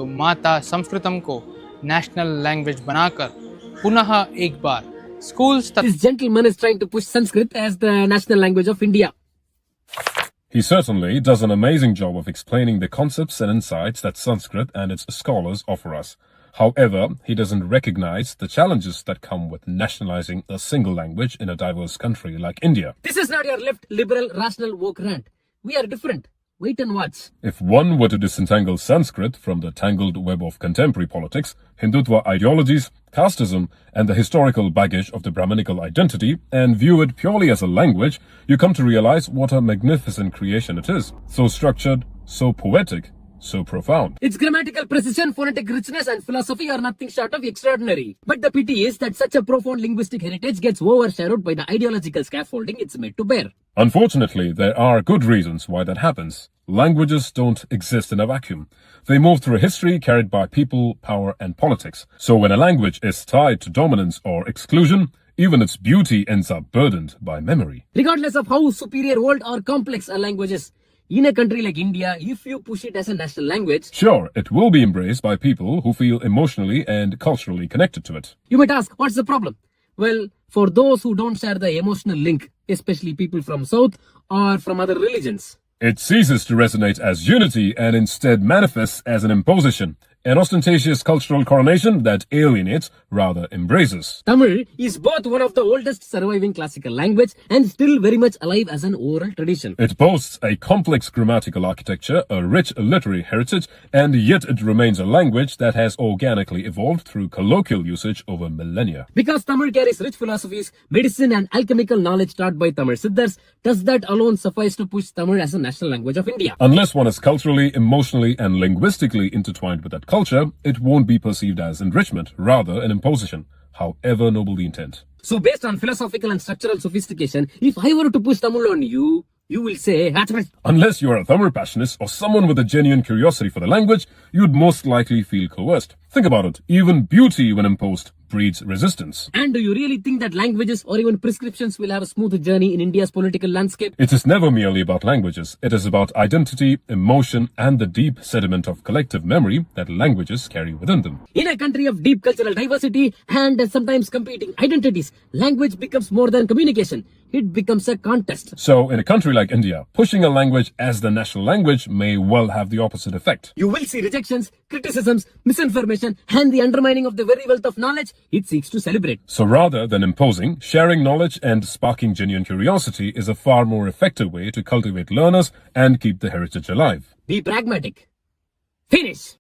तो माता संस्कृतम को नेशनल लैंग्वेज बनाकर पुनः एक बार schools तक. This gentleman is trying to push Sanskrit as the national language of India. He certainly does an amazing job of explaining the concepts and insights that Sanskrit and its scholars offer us. However, he doesn't recognize the challenges that come with nationalizing a single language in a diverse country like India. This is not your left liberal rational woke rant. We are different. Wait and watch. If one were to disentangle Sanskrit from the tangled web of contemporary politics, Hindutva ideologies, casteism, and the historical baggage of the Brahminical identity, and view it purely as a language, you come to realize what a magnificent creation it is. So structured, so poetic, so profound. Its grammatical precision, phonetic richness, and philosophy are nothing short of extraordinary. But the pity is that such a profound linguistic heritage gets overshadowed by the ideological scaffolding it's made to bear. Unfortunately, there are good reasons why that happens. Languages don't exist in a vacuum. They move through history carried by people, power, and politics. So when a language is tied to dominance or exclusion, even its beauty ends up burdened by memory. Regardless of how superior, old, or complex a language is, in a country like India, if you push it as a national language, sure, it will be embraced by people who feel emotionally and culturally connected to it. You might ask, what's the problem? Well, for those who don't share the emotional link, especially people from South or from other religions, it ceases to resonate as unity and instead manifests as an imposition, an ostentatious cultural coronation that alienates rather embraces. Tamil is both one of the oldest surviving classical language and still very much alive as an oral tradition. It boasts a complex grammatical architecture, a rich literary heritage, and yet it remains a language that has organically evolved through colloquial usage over millennia. Because Tamil carries rich philosophies, medicine, and alchemical knowledge taught by Tamil Siddhars, does that alone suffice to push Tamil as a national language of India? Unless one is culturally, emotionally, and linguistically intertwined with that culture, it won't be perceived as enrichment, rather an imposition, however noble the intent. So based on philosophical and structural sophistication, if I were to push Tamil on you, you will say, unless you're a Tamil passionist or someone with a genuine curiosity for the language, you'd most likely feel coerced. Think about it. Even beauty, when imposed, breeds resistance. And do you really think that languages or even prescriptions will have a smooth journey in India's political landscape? It is never merely about languages. It is about identity, emotion, and the deep sediment of collective memory that languages carry within them. In a country of deep cultural diversity and sometimes competing identities, language becomes more than communication. It becomes a contest. So, in a country like India, pushing a language as the national language may well have the opposite effect. You will see rejections, criticisms, misinformation, and the undermining of the very wealth of knowledge it seeks to celebrate. So rather than imposing, sharing knowledge and sparking genuine curiosity is a far more effective way to cultivate learners and keep the heritage alive. Be pragmatic. Finish.